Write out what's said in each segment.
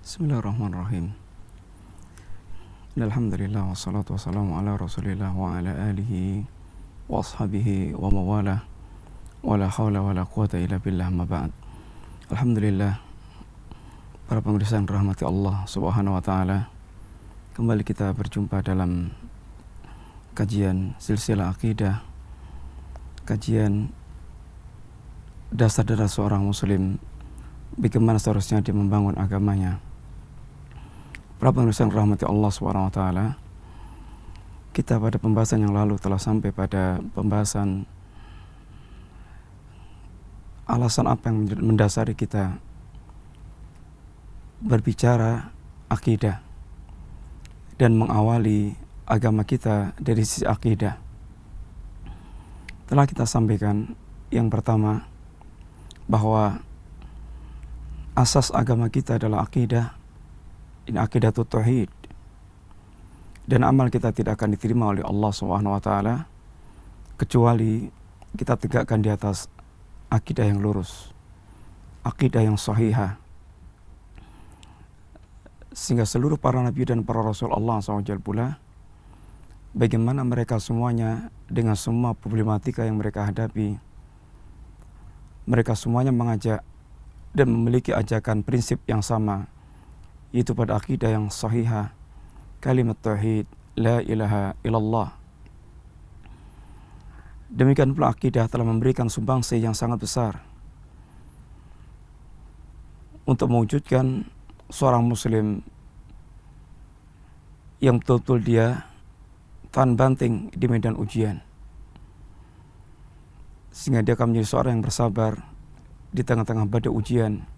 Bismillahirrahmanirrahim. Alhamdulillah wassalatu wassalamu ala Rasulillah wa ala alihi wa ashabihi wa mawalah. Wala hawla wala quwata illa billah ma ba'd. Alhamdulillah, para pemirsa yang rahmati Allah Subhanahu wa taala, kembali kita berjumpa dalam kajian silsilah akidah, kajian dasar-dasar seorang muslim, bagaimana seharusnya dia membangun agamanya. Para pemirsa yang rahmati Allah SWT, kita pada pembahasan yang lalu telah sampai pada pembahasan alasan apa yang mendasari kita berbicara akidah dan mengawali agama kita dari sisi akidah. Telah kita sampaikan yang pertama, bahwa asas agama kita adalah akidah. Ini akidatut tauhid, dan amal kita tidak akan diterima oleh Allah Subhanahu wa taala kecuali kita tegakkan di atas akidah yang lurus, akidah yang sahihah, sehingga seluruh para nabi dan para rasul Allah SWT pula, bagaimana mereka semuanya dengan semua problematika yang mereka hadapi, mereka semuanya mengajak dan memiliki ajakan prinsip yang sama, yaitu pada akidah yang sahihah, kalimat tauhid, la ilaha illallah. Demikian pula akidah telah memberikan sumbangsi yang sangat besar untuk mewujudkan seorang muslim yang betul-betul dia tahan banting di medan ujian, sehingga dia akan menjadi seorang yang bersabar di tengah-tengah badai ujian,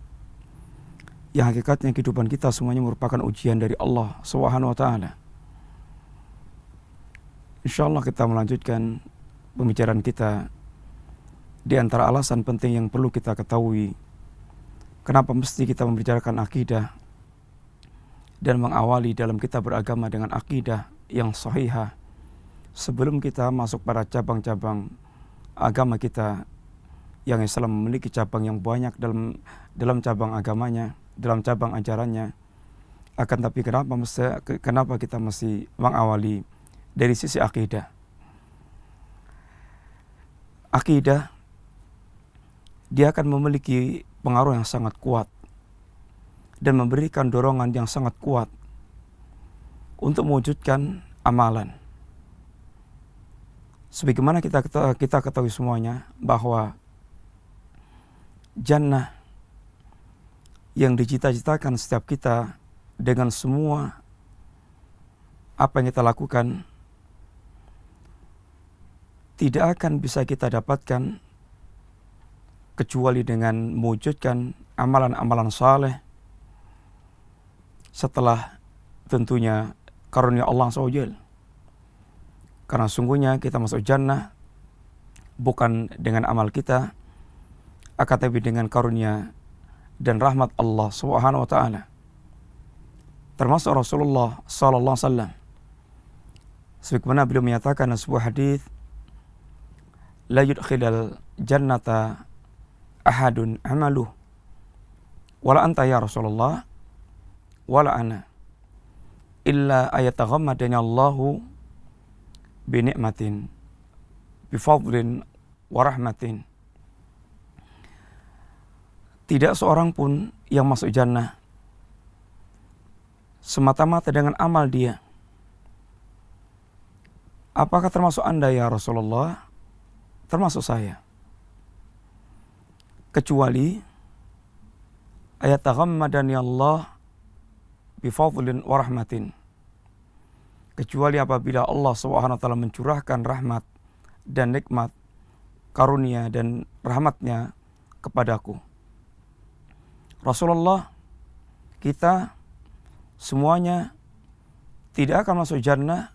yang hakikatnya kehidupan kita semuanya merupakan ujian dari Allah Subhanahu wa taala. Insyaallah kita melanjutkan pembicaraan kita di antara alasan penting yang perlu kita ketahui kenapa mesti kita membicarakan akidah dan mengawali dalam kita beragama dengan akidah yang sahihah sebelum kita masuk pada cabang-cabang agama kita, yang Islam memiliki cabang yang banyak dalam cabang agamanya, dalam cabang ajarannya. Akan tapi kenapa kita mesti mengawali dari sisi akidah? Akidah dia akan memiliki pengaruh yang sangat kuat dan memberikan dorongan yang sangat kuat untuk mewujudkan amalan. Sebagaimana kita ketahui semuanya bahwa jannah yang dicita-citakan setiap kita dengan semua apa yang kita lakukan tidak akan bisa kita dapatkan kecuali dengan mewujudkan amalan-amalan saleh, setelah tentunya karunia Allah SWT. Karena sungguhnya kita masuk jannah bukan dengan amal kita, akan tapi dengan karunia dan rahmat Allah Subhanahu wa taala. Termasuk Rasulullah sallallahu alaihi wasallam, sebagaimana beliau menyatakan dalam sebuah hadis, la yudkhilal jannata ahadun amaluh wala anta ya Rasulullah wala ana illa ayataghammadani Allahu bi ni'matin bi fadlin wa rahmatin. Tidak seorang pun yang masuk jannah semata-mata dengan amal dia. Apakah termasuk Anda ya Rasulullah? Termasuk saya. Kecuali ayataghammadani Allah bifadlin wa rahmatin. Kecuali apabila Allah Subhanahu wa taala mencurahkan rahmat dan nikmat, karunia dan rahmatnya kepadaku. Rasulullah, kita semuanya tidak akan masuk jannah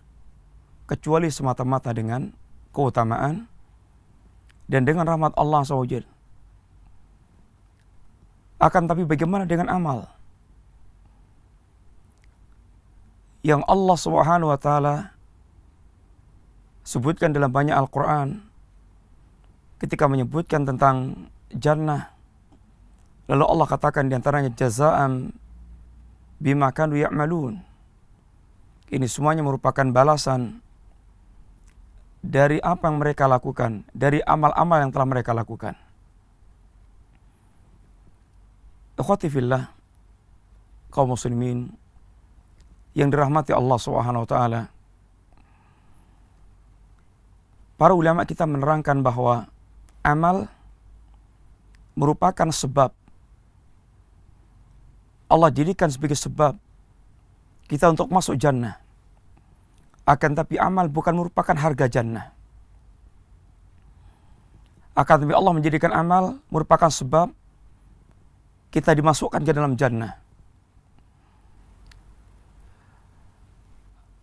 kecuali semata-mata dengan keutamaan dan dengan rahmat Allah SWT. Akan tapi bagaimana dengan amal yang Allah Subhanahu wa taala sebutkan dalam banyak Al-Quran ketika menyebutkan tentang jannah? Lalu Allah katakan di antaranya jazaan bima kanu ya'malun. Ini semuanya merupakan balasan dari apa yang mereka lakukan, dari amal-amal yang telah mereka lakukan. Ikhwati fillah, kaum muslimin yang dirahmati Allah Subhanahu wa taala. Para ulama kita menerangkan bahwa amal merupakan sebab. Allah jadikan sebagai sebab kita untuk masuk jannah. Akan tapi amal bukan merupakan harga jannah. Akan tapi Allah menjadikan amal merupakan sebab kita dimasukkan ke dalam jannah.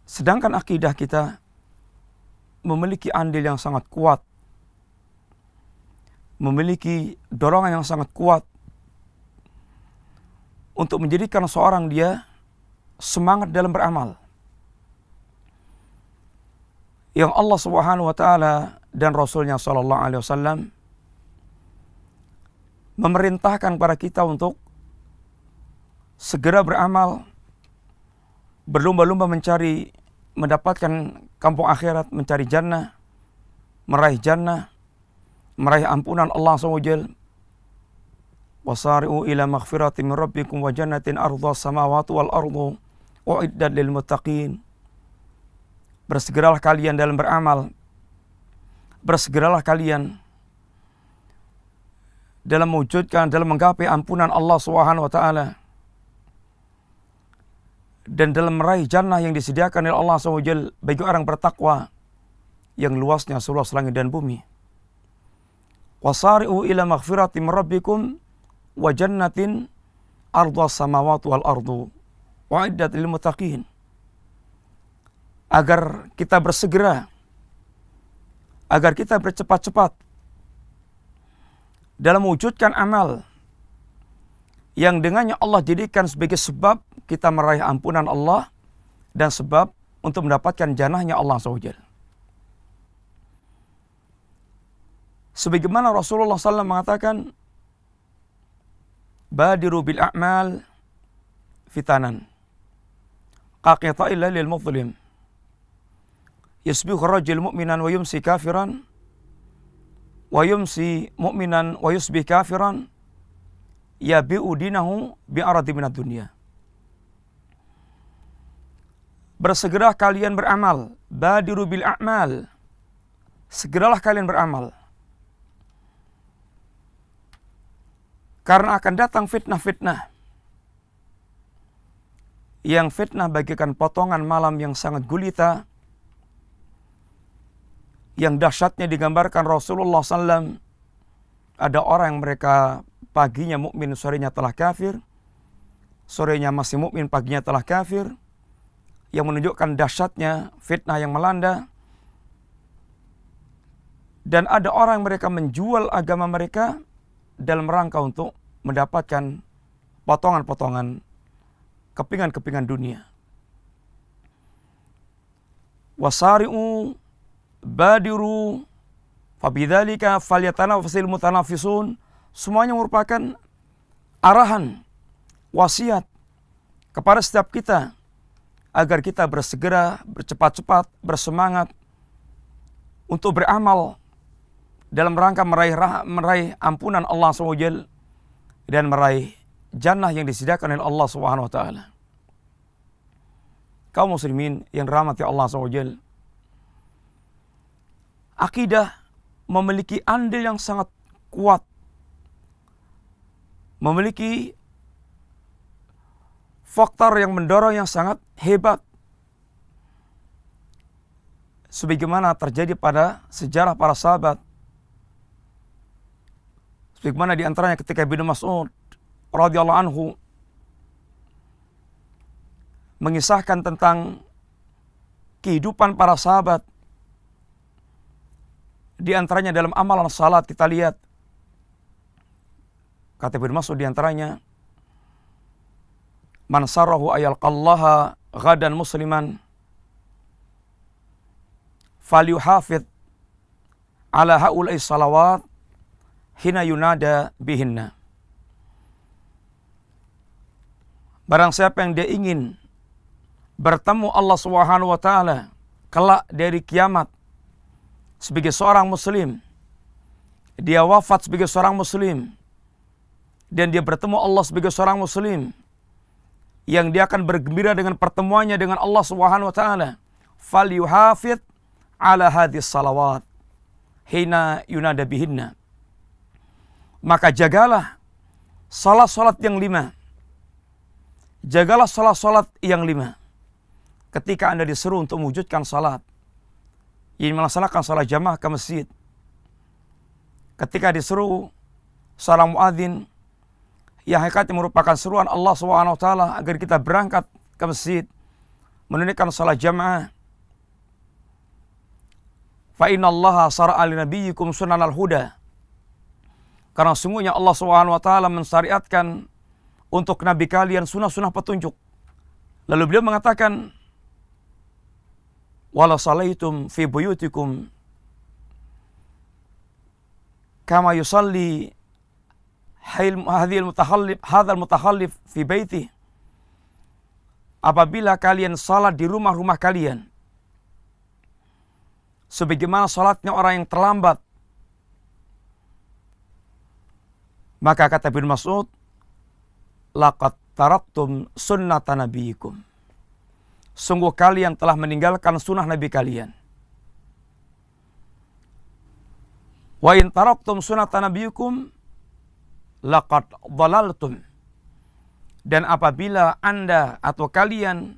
Sedangkan akidah kita memiliki andil yang sangat kuat, memiliki dorongan yang sangat kuat untuk menjadikan seorang dia semangat dalam beramal. Yang Allah Subhanahu wa taala dan Rasulnya sallallahu alaihi wasallam memerintahkan kepada kita untuk segera beramal, berlomba-lomba mencari, mendapatkan kampung akhirat, mencari jannah, meraih ampunan Allah SWT. Wasari'u ila maghfirati min rabbikum wa jannatin ardha samawati wal ardu uiddat lil muttaqin. Bersegeralah kalian dalam beramal, bersegeralah kalian dalam mewujudkan, dalam menggapai ampunan Allah Subhanahu wa taala, dan dalam meraih jannah yang disediakan oleh Allah SWT bagi orang bertakwa yang luasnya seluas langit dan bumi. Wasari'u ila maghfirati min rabbikum wa jannatin ardha samawati wal ardu uiddat lil muttaqin. Agar kita bersegera, agar kita bercepat-cepat dalam mewujudkan amal yang dengannya Allah jadikan sebagai sebab kita meraih ampunan Allah dan sebab untuk mendapatkan jannahnya Allah SWT. Sebagaimana Rasulullah SAW mengatakan, badiru bil a'mal fitanan qaqita'il lil muzlim yasbihu rajul mu'minan wa yumsi kafiran wa yumsi mu'minan wa yusbih kafiran yabi'u dinahu bi'aradi minad dunya. Bersegera kalian beramal, badiru bil a'mal, segeralah kalian beramal, karena akan datang fitnah-fitnah, yang fitnah bagikan potongan malam yang sangat gulita, yang dahsyatnya digambarkan Rasulullah SAW. Ada orang yang mereka paginya mukmin, sorenya telah kafir, sorenya masih mukmin, paginya telah kafir, yang menunjukkan dahsyatnya fitnah yang melanda. Dan ada orang yang mereka menjual agama mereka dalam rangka untuk mendapatkan potongan-potongan kepingan-kepingan dunia. Wasari'u badiru fabidzalika falyatanafasil mutanafisun. Semuanya merupakan arahan, wasiat kepada setiap kita agar kita bersegera, bercepat-cepat, bersemangat untuk beramal dalam rangka meraih ampunan Allah SWT dan meraih jannah yang disediakan oleh Allah Subhanahu wa taala. Kaum muslimin yang dirahmati Allah SWT, akidah memiliki andil yang sangat kuat, memiliki faktor yang mendorong yang sangat hebat, sebagaimana terjadi pada sejarah para sahabat. Sebagaimana di antaranya ketika Ibnu Mas'ud radhiyallahu anhu mengisahkan tentang kehidupan para sahabat. Di antaranya dalam amalan salat kita lihat, kata Ibnu Mas'ud di antaranya, man sarahu ayalqallaha ghadan musliman falyuhafidh ala haula'i salawat hina yunada bihinna. Barang siapa yang dia ingin bertemu Allah Subhanahu wa taala kelak dari kiamat sebagai seorang muslim, dia wafat sebagai seorang muslim, dan dia bertemu Allah sebagai seorang muslim, yang dia akan bergembira dengan pertemuannya dengan Allah Subhanahu wa taala, falyuhafidz ala hadhis salawat hina yunada bihinna. Maka jagalah salat-salat yang 5. Jagalah salat-salat yang 5. Ketika Anda disuruh untuk mewujudkan salat, ingin melaksanakan salat jamaah ke masjid, ketika disuruh seorang muadzin yang hakikatnya merupakan seruan Allah SWT agar kita berangkat ke masjid menunaikan salat jamaah, fa innallaha syara'a li nabiyyikum sunanal huda, karena sungguhnya Allah SWT mensyariatkan untuk nabi kalian sunnah-sunnah petunjuk. Lalu beliau mengatakan, wala salaitum fi buyutikum kama yusalli hadzal mutakhallif fi baiti. Apabila kalian salat di rumah-rumah kalian sebagaimana salatnya orang yang terlambat, maka kata Ibnu Mas'ud, laqad taraktum sunnata nabiyikum, sungguh kalian telah meninggalkan sunnah nabi kalian. Wa in taraktum sunnata nabiyikum laqad dhalaltum, dan apabila Anda atau kalian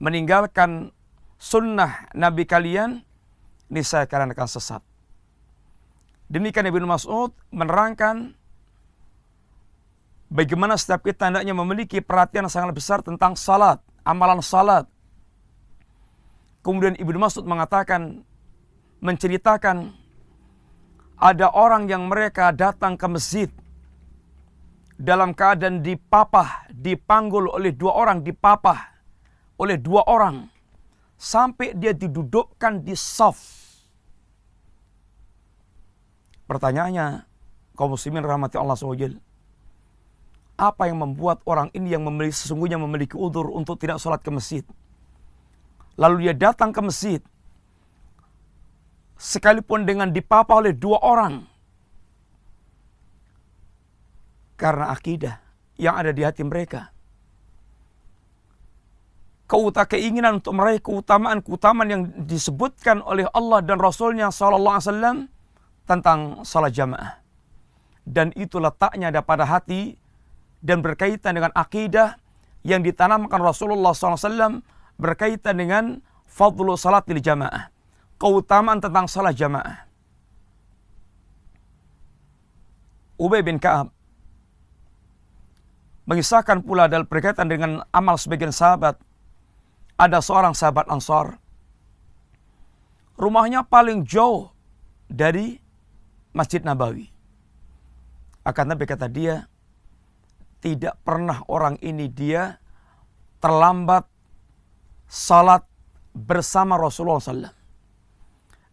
meninggalkan sunnah nabi kalian, niscaya kalian akan sesat. Demikian Ibnu Mas'ud menerangkan bagaimana setiap kita hendaknya memiliki perhatian sangat besar tentang salat, amalan salat. Kemudian Ibnu Mas'ud mengatakan, menceritakan ada orang yang mereka datang ke masjid dalam keadaan dipapah, dipanggul oleh 2 orang, dipapah oleh 2 orang sampai dia didudukkan di shaf. Pertanyaannya, kaum muslimin rahmati Allah SWT, apa yang membuat orang ini yang sesungguhnya memiliki udzur untuk tidak sholat ke masjid, lalu dia datang ke masjid sekalipun dengan dipapah oleh 2 orang? Karena akidah yang ada di hati mereka, keinginan untuk meraih keutamaan yang disebutkan oleh Allah dan Rasulnya sallallahu alaihi wasallam tentang salat jamaah. Dan itu letaknya ada pada hati dan berkaitan dengan akidah yang ditanamkan Rasulullah SAW berkaitan dengan fadlu salatil jamaah, keutamaan tentang salat jamaah. Ubay bin Ka'ab mengisahkan pula dalam berkaitan dengan amal sebagian sahabat. Ada seorang sahabat Ansar, rumahnya paling jauh dari Masjid Nabawi. Akan tapi kata dia, tidak pernah orang ini dia terlambat salat bersama Rasulullah SAW.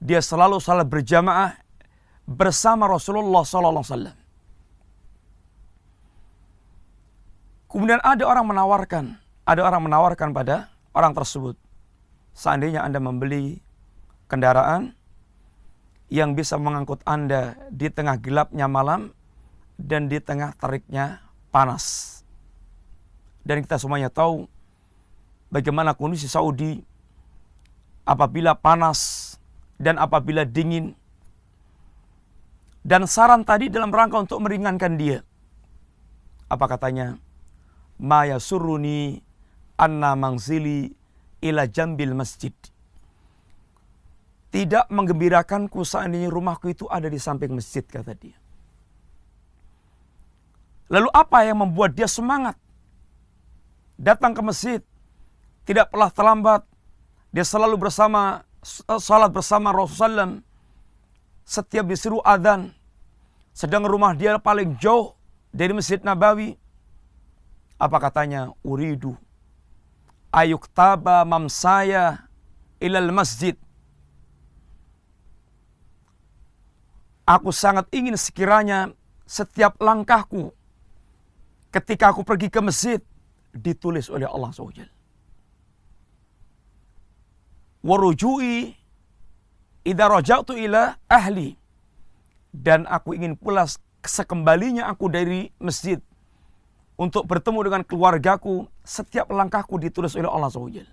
Dia selalu salat berjamaah bersama Rasulullah SAW. Kemudian ada orang menawarkan pada orang tersebut, seandainya Anda membeli kendaraan yang bisa mengangkut Anda di tengah gelapnya malam dan di tengah teriknya panas. Dan kita semuanya tahu bagaimana kondisi Saudi apabila panas dan apabila dingin. Dan saran tadi dalam rangka untuk meringankan dia. Apa katanya? Ma yasurruni anna mangzili ila jambil masjid. Tidak menggembirakanku seandainya rumahku itu ada di samping masjid, kata dia. Lalu apa yang membuat dia semangat datang ke masjid? Tidak pernah terlambat. Dia selalu salat bersama Rasulullah SAW. Setiap disuruh adzan, sedang rumah dia paling jauh dari Masjid Nabawi. Apa katanya? Uridu ayuktaba mamsaya ilal masjid. Aku sangat ingin sekiranya setiap langkahku ketika aku pergi ke masjid ditulis oleh Allah SWT. Waruju'i idza raja'tu ila ahli, dan aku ingin pula sekembalinya aku dari masjid untuk bertemu dengan keluargaku, setiap langkahku ditulis oleh Allah SWT.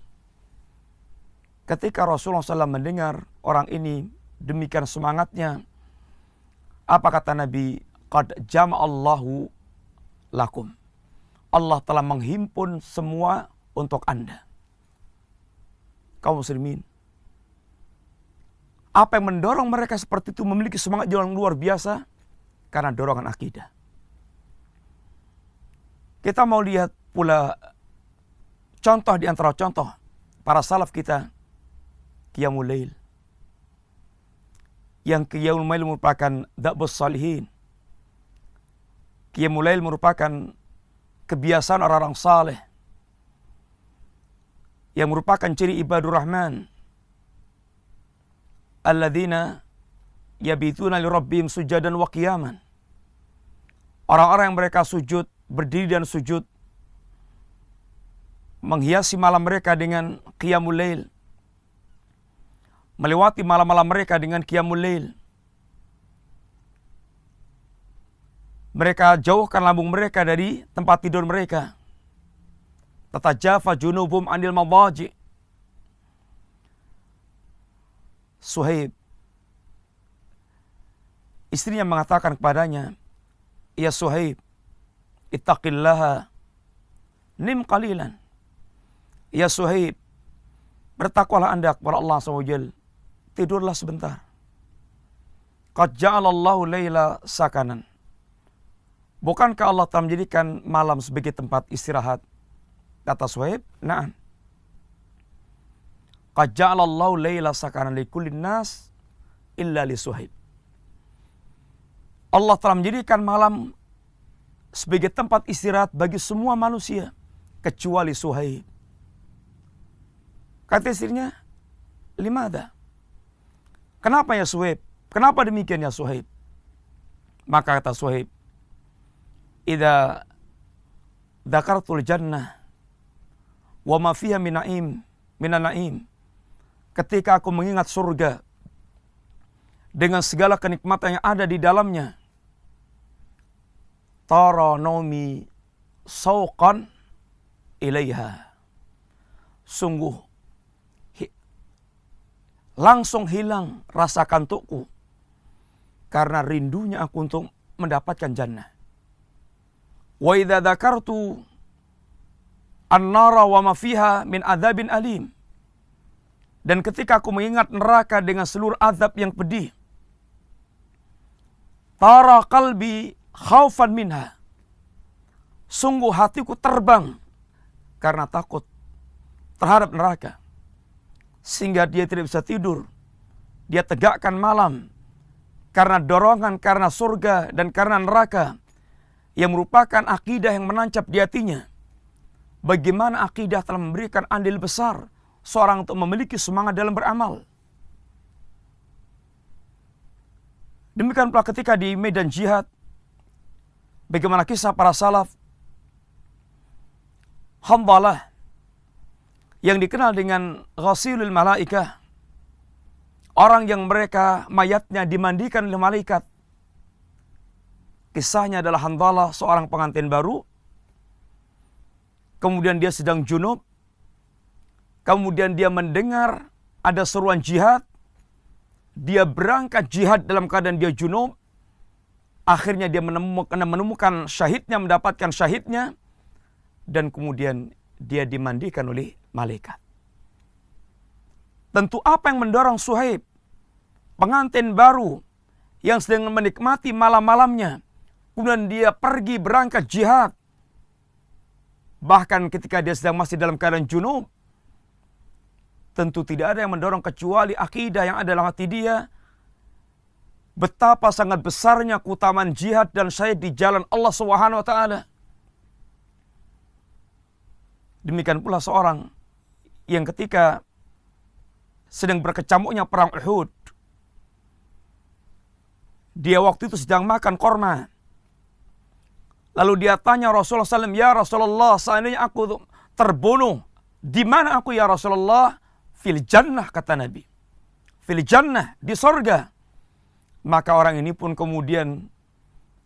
Ketika Rasulullah SAW mendengar orang ini demikian semangatnya, apa kata Nabi? Qad jama'allahu lakum. Allah telah menghimpun semua untuk Anda. Kaum muslimin, apa yang mendorong mereka seperti itu memiliki semangat yang luar biasa? Karena dorongan akidah. Kita mau lihat pula contoh di antara contoh para salaf kita, Qiyamul Lail. Yang Qiyamul Lail merupakan da'bus salihin. Qiyamul Lail merupakan kebiasaan orang-orang saleh, yang merupakan ciri ibadur rahman, alladzina yabituna li rabbihim sujadan wa qiyaman. Orang-orang yang mereka sujud, berdiri dan sujud, menghiasi malam mereka dengan Qiyamul Lail, melewati malam-malam mereka dengan Qiyamul Lail. Mereka jauhkan lambung mereka dari tempat tidur mereka. Tatajafa junubum anil madaji. Suhaib, istrinya mengatakan kepadanya, ya Suhaib, ittaqillaha nim qalilan. Ya Suhaib, bertakwalah Anda kepada Allah SWT, tidurlah sebentar. Qad ja'alallahu laila sakanan. Bukankah Allah telah menjadikan malam sebagai tempat istirahat? Kata Suhaib, na'am. Qad ja'alallahu laila sakanan li kullin nas illa li Suhaib. Allah telah menjadikan malam sebagai tempat istirahat bagi semua manusia kecuali Suhaib. Kata istrinya, limada? Kenapa ya Suhaib? Kenapa demikian ya Suhaib? Maka kata Suhaib, idza dzakartul jannah wa ma fiha min na'im. Ketika aku mengingat surga dengan segala kenikmatan yang ada di dalamnya, tara naumi sauqan ilaiha. Sungguh langsung hilang rasa kantukku karena rindunya aku untuk mendapatkan jannah. Wa idza dzakartu an-nara wa ma fiha min adzabin alim. Dan ketika aku mengingat neraka dengan seluruh azab yang pedih, tara qalbi khaufan minha. Sungguh hatiku terbang karena takut terhadap neraka. Sehingga dia tidak bisa tidur. Dia tegakkan malam karena dorongan, karena surga dan karena neraka, yang merupakan akidah yang menancap di hatinya. Bagaimana akidah telah memberikan andil besar seorang untuk memiliki semangat dalam beramal. Demikian pula ketika di medan jihad, bagaimana kisah para salaf. Hanzalah, yang dikenal dengan ghasilul malaikah, orang yang mereka mayatnya dimandikan oleh malaikat. Kisahnya adalah Hanzalah, seorang pengantin baru. Kemudian dia sedang junub. Kemudian dia mendengar ada seruan jihad. Dia berangkat jihad dalam keadaan dia junub. Akhirnya dia menemukan syahidnya, mendapatkan syahidnya. Dan kemudian dia dimandikan oleh malaikat. Tentu apa yang mendorong Suhaib, pengantin baru yang sedang menikmati malam-malamnya, kemudian dia pergi berangkat jihad. Bahkan ketika dia sedang masih dalam keadaan junub, tentu tidak ada yang mendorong kecuali akidah yang ada dalam hati dia. Betapa sangat besarnya keutamaan jihad dan syahid di jalan Allah Subhanahu wa taala. Demikian pula seorang yang ketika sedang berkecamuknya perang Uhud, dia waktu itu sedang makan korma. Lalu dia tanya Rasulullah SAW, ya Rasulullah, seandainya aku terbunuh, di mana aku ya Rasulullah? Fil jannah, kata Nabi. Fil jannah, di sorga. Maka orang ini pun kemudian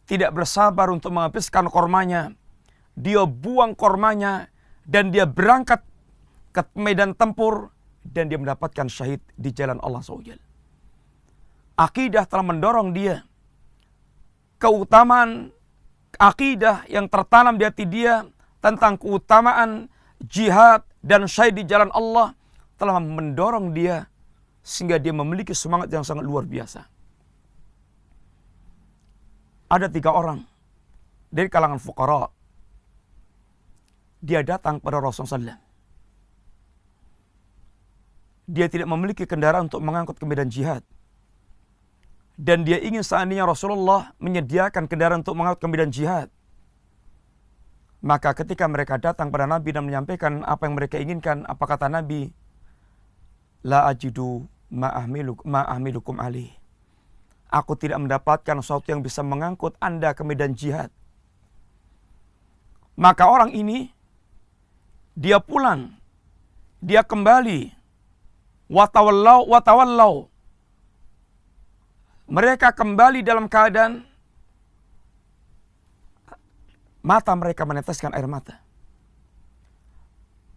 tidak bersabar untuk menghabiskan kormanya. Dia buang kormanya dan dia berangkat ke medan tempur dan dia mendapatkan syahid di jalan Allah SWT. Akidah telah mendorong dia. Keutamaan akidah yang tertanam di hati dia tentang keutamaan jihad dan syahid di jalan Allah telah mendorong dia sehingga dia memiliki semangat yang sangat luar biasa. Ada 3 orang dari kalangan fuqara. Dia datang pada Rasulullah SAW. Dia tidak memiliki kendaraan untuk mengangkut ke medan jihad. Dan dia ingin seandainya Rasulullah menyediakan kendaraan untuk mengangkut ke medan jihad. Maka ketika mereka datang pada Nabi dan menyampaikan apa yang mereka inginkan, apa kata Nabi? La ajidu ma'ahmilukum alih. Aku tidak mendapatkan sesuatu yang bisa mengangkut Anda ke medan jihad. Maka orang ini, dia pulang. Dia kembali. Watawallau. Mereka kembali dalam keadaan mata mereka meneteskan air mata.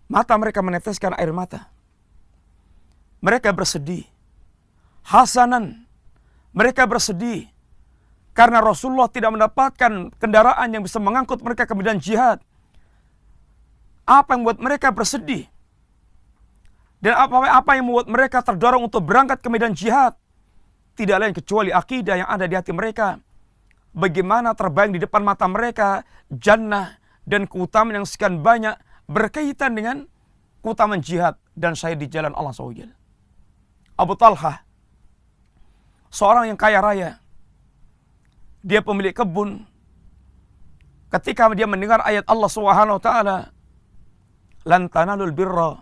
Mata mereka meneteskan air mata. Mereka bersedih. Hasanan. Mereka bersedih. Karena Rasulullah tidak mendapatkan kendaraan yang bisa mengangkut mereka ke medan jihad. Apa yang membuat mereka bersedih? Dan apa yang membuat mereka terdorong untuk berangkat ke medan jihad? Tidak lain kecuali akidah yang ada di hati mereka. Bagaimana terbayang di depan mata mereka jannah dan keutamaan yang sekian banyak berkaitan dengan keutamaan jihad dan syahid di jalan Allah SWT. Abu Talhah, seorang yang kaya raya, dia pemilik kebun. Ketika dia mendengar ayat Allah SWT, lan tanalul birra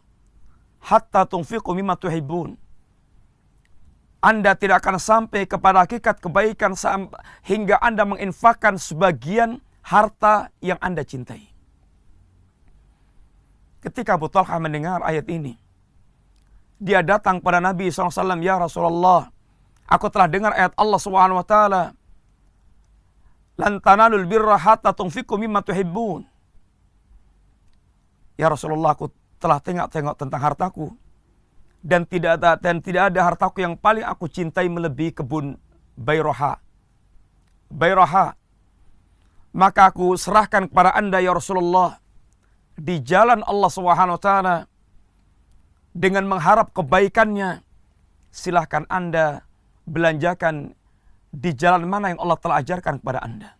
hatta tunfiqu mimma tuhibbun. Anda tidak akan sampai kepada hakikat kebaikan hingga Anda menginfakkan sebagian harta yang Anda cintai. Ketika Abu Talhah mendengar ayat ini, dia datang pada Nabi SAW, ya Rasulullah, aku telah dengar ayat Allah SWT, lan tanalul birra hatta tunfiqu mimma tuhibbun. Ya Rasulullah, aku telah tengok-tengok tentang hartaku. Dan tidak ada hartaku yang paling aku cintai melebihi kebun Bayroha. Maka aku serahkan kepada Anda ya Rasulullah di jalan Allah SWT dengan mengharap kebaikannya. Silahkan Anda belanjakan di jalan mana yang Allah telah ajarkan kepada Anda.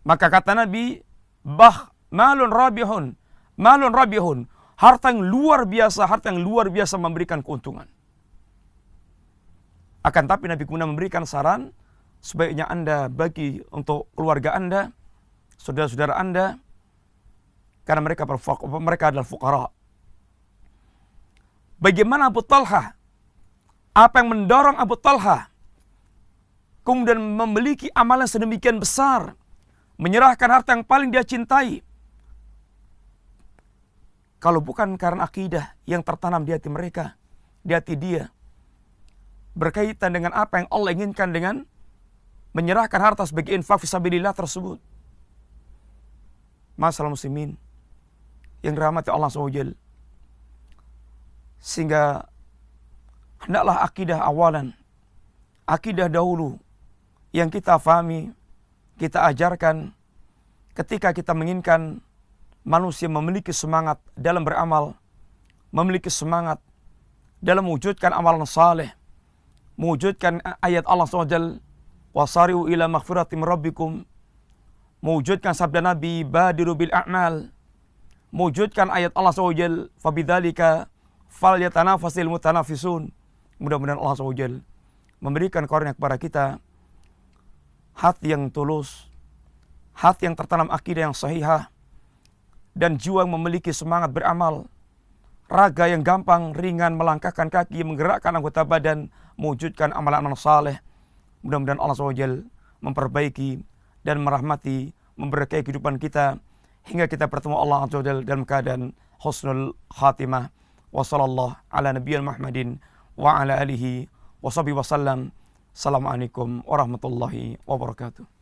Maka kata Nabi, malun rabihun. Harta yang luar biasa memberikan keuntungan. Akan tapi Nabi kemudian memberikan saran, sebaiknya Anda bagi untuk keluarga Anda, saudara-saudara Anda, karena mereka adalah fuqara. Bagaimana Abu Talhah? Apa yang mendorong Abu Talhah kemudian memiliki amalan sedemikian besar, menyerahkan harta yang paling dia cintai? Kalau bukan karena akidah yang tertanam di hati mereka, di hati dia, berkaitan dengan apa yang Allah inginkan dengan menyerahkan harta sebagai infak fisabilillah tersebut. Masalah muslimin yang dirahmati Allah SWT. Sehingga hendaklah akidah awalan, akidah dahulu yang kita fahami, kita ajarkan ketika kita menginginkan manusia memiliki semangat dalam beramal, memiliki semangat dalam mewujudkan amalan saleh, mewujudkan ayat Allah SWT, wasari'u ila maghfiratim rabbikum, mewujudkan sabda Nabi, badiru bil a'mal, mewujudkan ayat Allah SWT, fabidzalika falyatanafasil mutanafisun. Mudah-mudahan Allah SWT memberikan karunia kepada kita hati yang tulus, hati yang tertanam akidah yang sahihah, dan jiwa yang memiliki semangat beramal, raga yang gampang, ringan, melangkahkan kaki, menggerakkan anggota badan, mewujudkan amalan saleh. Mudah-mudahan Allah SWT memperbaiki dan merahmati memberkahi kehidupan kita hingga kita bertemu Allah Azza wa Jalla dalam keadaan husnul khatimah. Wa sallallahu ala nabiyyina Muhammadin wa ala alihi wa sahbihi wasallam. Assalamualaikum warahmatullahi wabarakatuh.